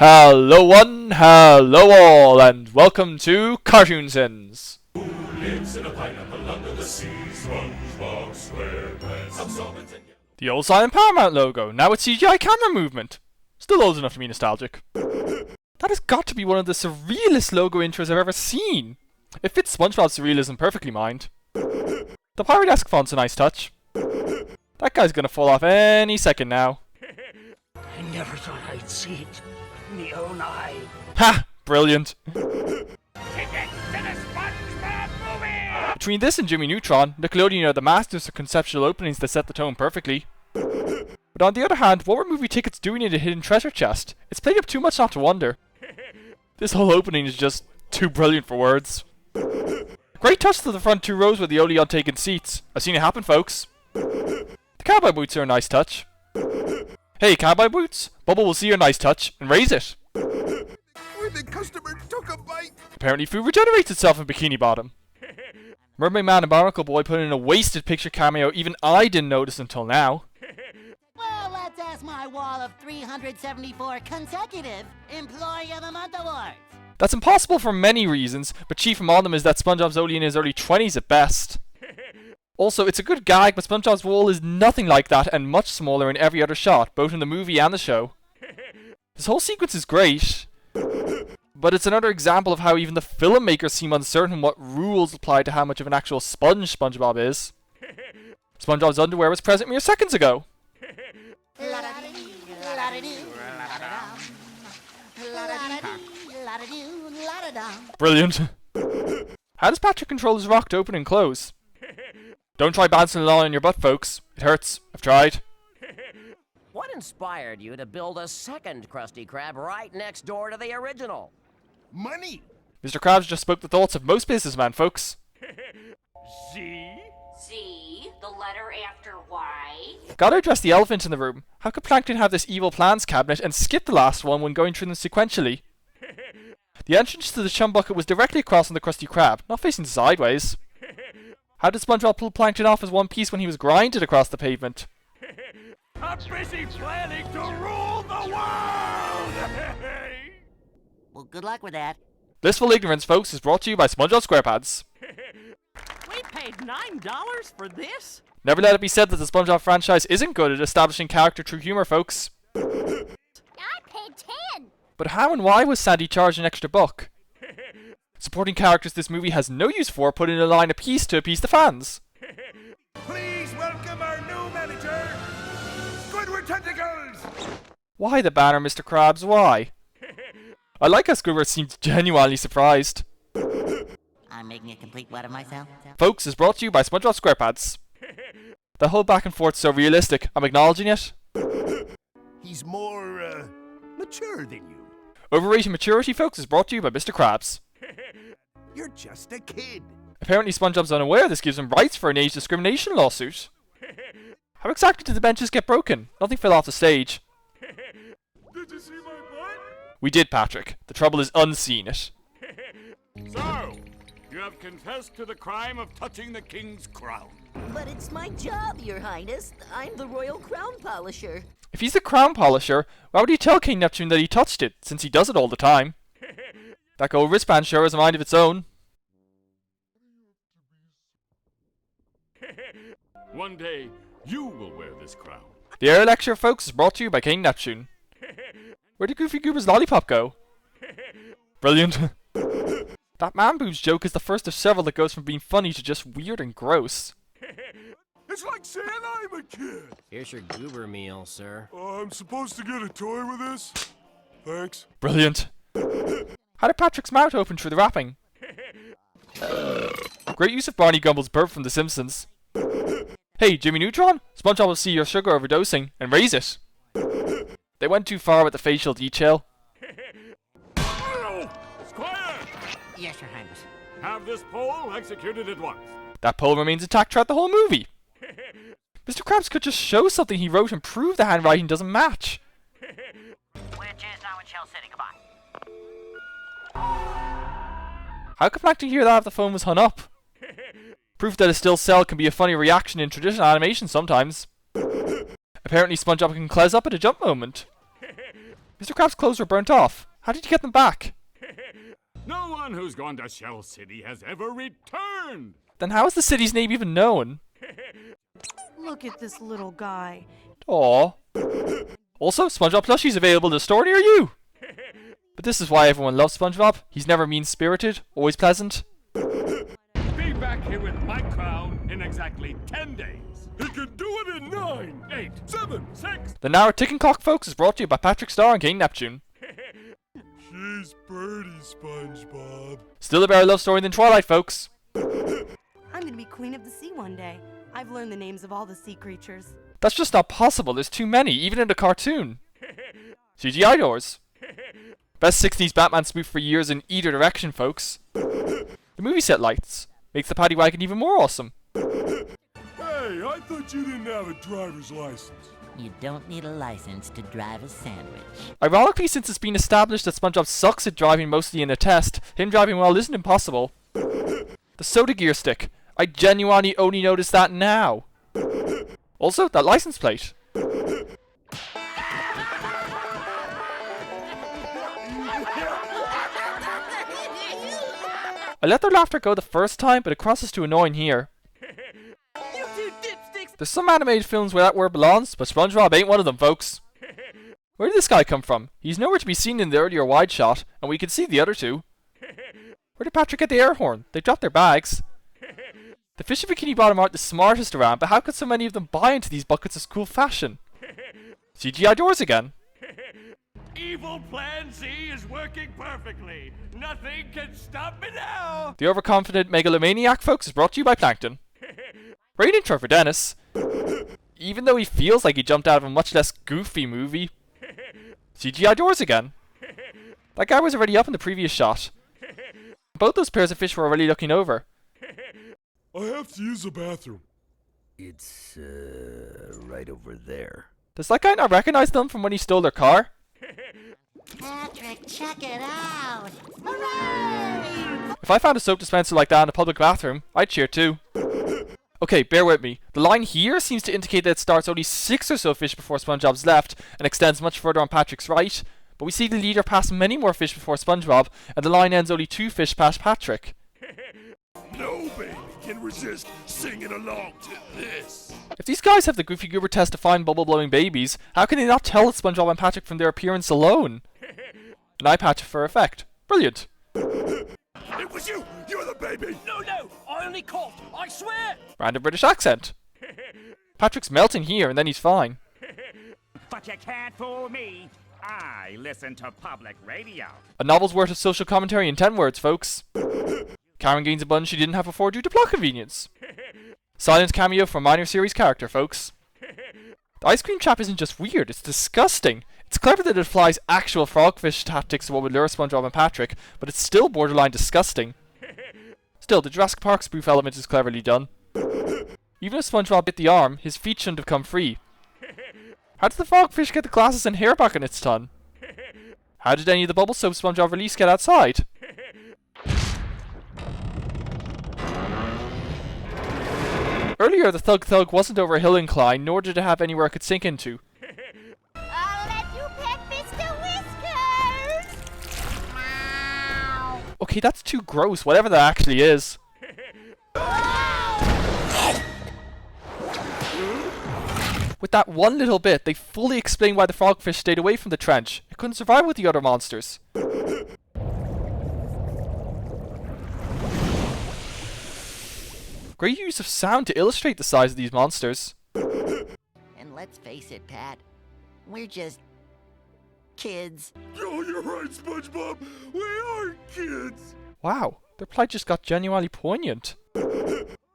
Hello one, hello all, and welcome to CinemaSins. Who lives in a pineapple under the sea? Spongebob Squarepants Movie. The old silent Paramount logo, now with CGI camera movement. Still old enough to be nostalgic. That has got to be one of the surrealist logo intros I've ever seen. It fits SpongeBob's surrealism perfectly, mind. The Pirate-esque font's a nice touch. That guy's gonna fall off any second now. I never thought I'd see it. Me own eye. Ha! Brilliant. Tickets to the Spongebob Movie! Between this and Jimmy Neutron, Nickelodeon are the masters of conceptual openings that set the tone perfectly. But on the other hand, what were movie tickets doing in a hidden treasure chest? It's played up too much not to wonder. This whole opening is just too brilliant for words. Great touch to the front two rows with the only untaken seats. I've seen it happen, folks. The cowboy boots are a nice touch. Hey, cowboy boots, Bubble will see your nice touch and raise it. When the customer took a bite. Apparently food regenerates itself in Bikini Bottom. Mermaid Man and Barnacle Boy put in a wasted picture cameo even I didn't notice until now. Well, let's ask my wall of 374 consecutive Employee of the Month awards. That's impossible for many reasons, but chief among them is that SpongeBob's only in his early 20s at best. Also, it's a good gag, but SpongeBob's wall is nothing like that and much smaller in every other shot, both in the movie and the show. This whole sequence is great, but it's another example of how even the filmmakers seem uncertain what rules apply to how much of an actual sponge SpongeBob is. SpongeBob's underwear was present mere seconds ago. Brilliant. How does Patrick control his rock to open and close? Don't try bouncing along on your butt, folks. It hurts. I've tried. What inspired you to build a second Krusty Krab right next door to the original? Money. Mr. Krabs just spoke the thoughts of most businessmen, folks. Z? Z, the letter after Y. Gotta address the elephant in the room. How could Plankton have this evil plans cabinet and skip the last one when going through them sequentially? The entrance to the chum bucket was directly across on the Krusty Krab, not facing sideways. How did SpongeBob pull Plankton off as one piece when he was grinded across the pavement? I'm busy planning to rule the world! Well, good luck with that. Blissful Ignorance, folks, is brought to you by SpongeBob Squarepants. We paid $9 for this? Never let it be said that the SpongeBob franchise isn't good at establishing character through humor, folks. I paid 10. But how and why was Sandy charged an extra buck? Supporting characters this movie has no use for put in a line apiece to appease the fans. Please welcome our new manager, Squidward Tentacles. Why the banner, Mr. Krabs? Why? I like how Squidward seems genuinely surprised. I'm making a complete wet of myself. Folks is brought to you by SpongeBob SquarePants. The whole back and forth so realistic. I'm acknowledging it. He's more, mature than you. Overrating maturity, folks, is brought to you by Mr. Krabs. You're just a kid. Apparently SpongeBob's unaware this gives him rights for an age discrimination lawsuit. How exactly did the benches get broken? Nothing fell off the stage. Did you see my butt? We did, Patrick. The trouble is unseen it. So, you have confessed to the crime of touching the king's crown. But it's my job, Your Highness. I'm the royal crown polisher. If he's the crown polisher, why would he tell King Neptune that he touched it, since he does it all the time? That gold wristband sure has a mind of its own. One day, you will wear this crown. The Air Lecture, folks, is brought to you by King Neptune. Where did Goofy Goober's lollipop go? Brilliant. That man boobs joke is the first of several that goes from being funny to just weird and gross. It's like saying I'm a kid. Here's your goober meal, sir. I'm supposed to get a toy with this? Thanks. Brilliant. How did Patrick's mouth open through the wrapping? Great use of Barney Gumble's burp from The Simpsons. Hey, Jimmy Neutron, SpongeBob will see your sugar overdosing and raise it. They went too far with the facial detail. Squire! Yes, Your Highness. Have this pole executed at once. That pole remains intact throughout the whole movie. Mr. Krabs could just show something he wrote and prove the handwriting doesn't match. Which is now in Shell City. Goodbye. How could Plankton hear that if the phone was hung up? Proof that a still cell can be a funny reaction in traditional animation sometimes. Apparently SpongeBob can close up at a jump moment. Mr. Krabs' clothes were burnt off. How did you get them back? No one who's gone to Shell City has ever returned. Then how is the city's name even known? Look at this little guy. Aww. Also, SpongeBob plushie's available in the store near you. But this is why everyone loves SpongeBob. He's never mean-spirited, always pleasant. Be back here with my crown in exactly 10 days. He can do it in 9, 8, 7, 6. The Now Ticking Clock, folks, is brought to you by Patrick Star and King Neptune. She's pretty, SpongeBob. Still a better love story than Twilight, folks. I'm gonna be queen of the sea one day. I've learned the names of all the sea creatures. That's just not possible. There's too many, even in the cartoon. CGI doors. Best 60s Batman spoof for years in either direction, folks. The movie set lights. Makes the paddy wagon even more awesome. Hey, I thought you didn't have a driver's license. You don't need a license to drive a sandwich. Ironically, since it's been established that SpongeBob sucks at driving mostly in a test, him driving well isn't impossible. The soda gear stick. I genuinely only noticed that now. Also, that license plate. I let their laughter go the first time, but it crosses to annoying here. You two dipsticks! There's some animated films where that word belongs, but SpongeBob ain't one of them, folks. Where did this guy come from? He's nowhere to be seen in the earlier wide shot, and we can see the other two. Where did Patrick get the air horn? They dropped their bags. The fish in Bikini Bottom aren't the smartest around, but how could so many of them buy into these buckets of cool fashion? CGI doors again. Evil Plan C is working perfectly. Nothing can stop me now. The overconfident megalomaniac, folks, is brought to you by Plankton. Great intro for Dennis. Even though he feels like he jumped out of a much less goofy movie. CGI doors again. That guy was already up in the previous shot. Both those pairs of fish were already looking over. I have to use the bathroom. It's, right over there. Does that guy not recognize them from when he stole their car? Patrick, check it out! Hooray! If I found a soap dispenser like that in a public bathroom, I'd cheer too. Okay, bear with me. The line here seems to indicate that it starts only 6 or so fish before SpongeBob's left, and extends much further on Patrick's right. But we see the leader pass many more fish before SpongeBob, and the line ends only 2 fish past Patrick. No baby can resist singing along to this. If these guys have the Goofy Goober test to find bubble-blowing babies, how can they not tell it's SpongeBob and Patrick from their appearance alone? An eye patch for effect. Brilliant. It was you! You're the baby! No, I only coughed. I swear. Random British accent. Patrick's melting here, and then he's fine. But you can't fool me. I listen to public radio. A novel's worth of social commentary in 10 words, folks. Karen gains a bun she didn't have before due to plot convenience. Silent cameo for a minor series character, folks. The ice cream chap isn't just weird, it's disgusting. It's clever that it applies actual frogfish tactics to what would lure SpongeBob and Patrick, but it's still borderline disgusting. Still, the Jurassic Park spoof element is cleverly done. Even if SpongeBob bit the arm, his feet shouldn't have come free. How did the frogfish get the glasses and hair back on its tongue? How did any of the bubble soap SpongeBob released get outside? Earlier, the Thug wasn't over a hill incline, nor did it have anywhere it could sink into. I'll let you pet Mr. Whiskers! Meow. Okay, that's too gross, whatever that actually is. With that one little bit, they fully explain why the frogfish stayed away from the trench. It couldn't survive with the other monsters. Great use of sound to illustrate the size of these monsters. And let's face it, Pat, we're just kids. Oh, you're right, SpongeBob. We are kids. Wow, their plight just got genuinely poignant.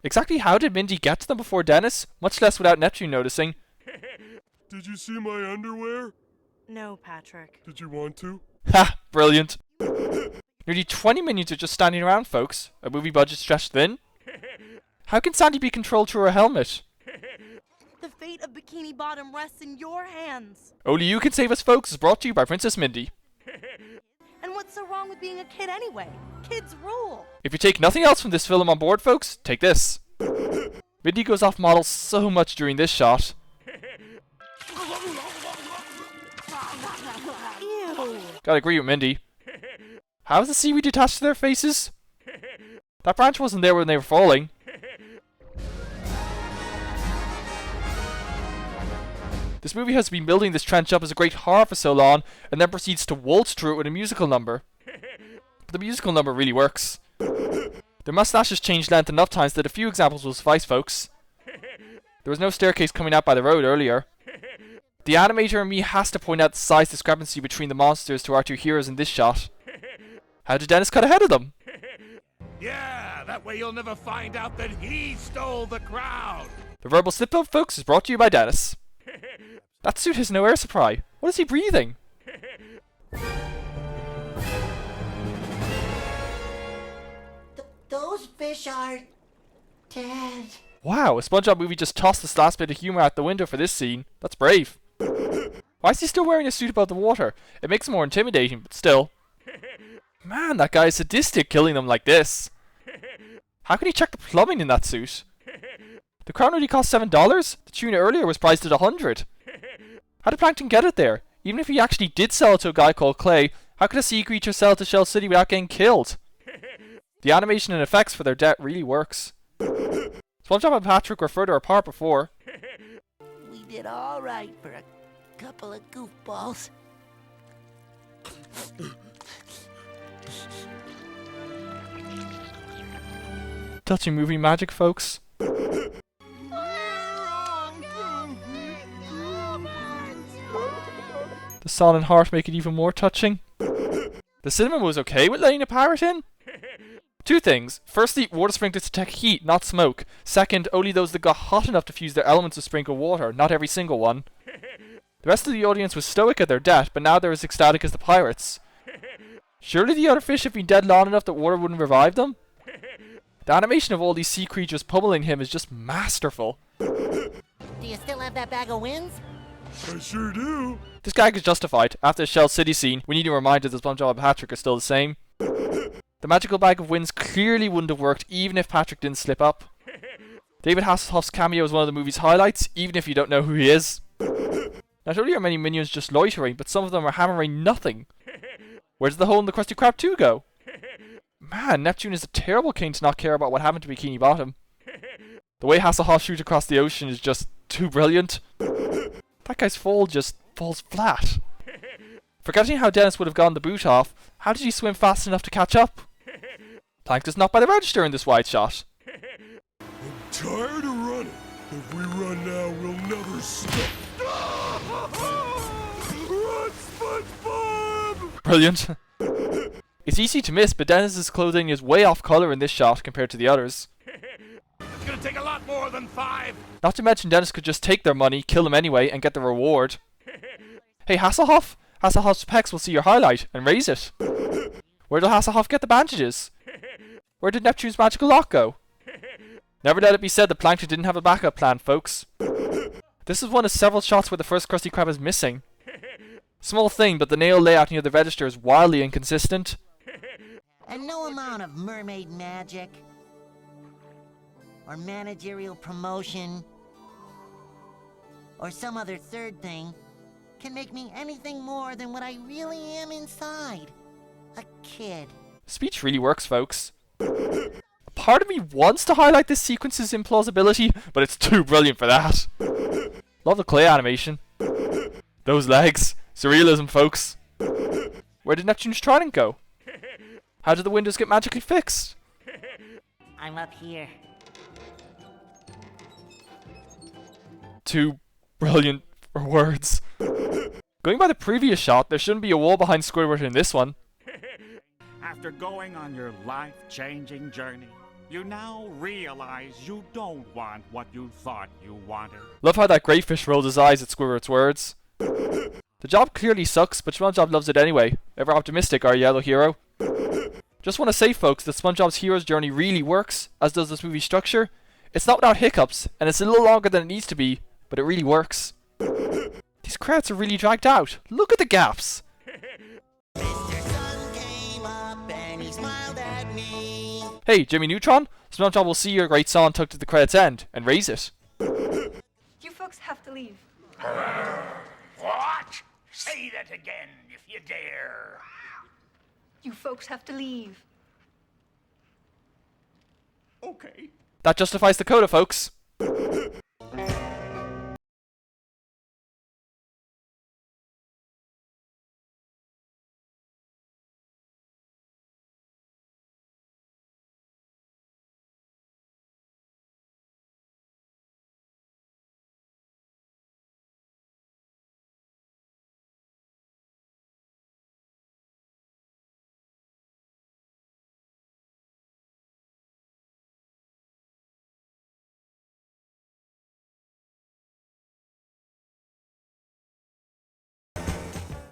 Exactly how did Mindy get to them before Dennis? Much less without Neptune noticing. Did you see my underwear? No, Patrick. Did you want to? Ha! Brilliant. Nearly 20 minions are just standing around, folks. A movie budget stretched thin. How can Sandy be controlled through her helmet? The fate of Bikini Bottom rests in your hands. Only You Can Save Us, folks, is brought to you by Princess Mindy. And what's so wrong with being a kid anyway? Kids rule. If you take nothing else from this film on board, folks, take this. Mindy goes off model so much during this shot. Ew. Gotta agree with Mindy. How is the seaweed attached to their faces? That branch wasn't there when they were falling. This movie has been building this trench up as a great horror for so long, and then proceeds to waltz through it with a musical number. But the musical number really works. Their mustaches changed length enough times that a few examples will suffice, folks. There was no staircase coming out by the road earlier. The animator in me has to point out the size discrepancy between the monsters to our two heroes in this shot. How did Dennis cut ahead of them? Yeah, that way you'll never find out that he stole the crowd. The verbal slip-up, folks, is brought to you by Dennis. That suit has no air supply. What is he breathing? Those fish are dead. Wow, a SpongeBob movie just tossed this last bit of humor out the window for this scene. That's brave. Why is he still wearing a suit above the water? It makes him more intimidating, but still. Man, that guy is sadistic killing them like this. How can he check the plumbing in that suit? The crown only cost $7? The tuna earlier was priced at $100. How did Plankton get it there? Even if he actually did sell it to a guy called Clay, how could a sea creature sell it to Shell City without getting killed? The animation and effects for their debt really works. SpongeBob and Patrick were further apart before. We did all right for a couple of goofballs. Touching movie magic, folks. The song and heart make it even more touching. The cinema was okay with letting a pirate in? Two things. Firstly, water sprinklers detect heat, not smoke. Second, only those that got hot enough to fuse their elements with sprinkled water, not every single one. The rest of the audience was stoic at their death, but now they're as ecstatic as the pirates. Surely the other fish have been dead long enough that water wouldn't revive them? The animation of all these sea creatures pummeling him is just masterful. Do you still have that bag of wins? I sure do. This gag is justified. After the Shell City scene, we need a reminder that SpongeBob and Patrick are still the same. The magical bag of winds clearly wouldn't have worked even if Patrick didn't slip up. David Hasselhoff's cameo is one of the movie's highlights, even if you don't know who he is. Not only are many minions just loitering, but some of them are hammering nothing. Where did the hole in the Krusty Krab 2 go? Man, Neptune is a terrible king to not care about what happened to Bikini Bottom. The way Hasselhoff shoots across the ocean is just too brilliant. That guy's fall just falls flat. Forgetting how Dennis would have gotten the boot off, how did he swim fast enough to catch up? Plankton's not by the register in this wide shot. I'm tired of running. If we run now, we'll never stop. Run, SpongeBob! Brilliant. It's easy to miss, but Dennis's clothing is way off colour in this shot compared to the others. It's gonna take a lot more than 5. Not to mention Dennis could just take their money, kill them anyway, and get the reward. Hey Hasselhoff! Hasselhoff's pecs will see your highlight and raise it. Where did Hasselhoff get the bandages? Where did Neptune's magical lock go? Never let it be said that Plankton didn't have a backup plan, folks. This is one of several shots where the first Krusty Krab is missing. Small thing, but the nail layout near the register is wildly inconsistent. And no amount of mermaid magic or managerial promotion or some other third thing can make me anything more than what I really am inside. A kid. Speech really works, folks. Part of me wants to highlight this sequence's implausibility, but it's too brilliant for that. Love the clay animation. Those legs. Surrealism, folks. Where did Neptune's trident go? How did the windows get magically fixed? I'm up here. Too brilliant for words. Going by the previous shot, there shouldn't be a wall behind Squidward in this one. After going on your life-changing journey, you now realize you don't want what you thought you wanted. Love how that great fish rolled his eyes at Squidward's words. The job clearly sucks, but SpongeBob loves it anyway. Ever optimistic, our yellow hero. Just want to say, folks, that SpongeBob's hero's journey really works, as does this movie's structure. It's not without hiccups, and it's a little longer than it needs to be, but it really works. These credits are really dragged out. Look at the gaps. Mr. Sun came up and he smiled at me. Hey, Jimmy Neutron, SpongeBob will see your great song tucked at the credits end and raise it. You folks have to leave. What? Say that again, if you you dare! You folks have to leave. Okay. That justifies the coda, folks.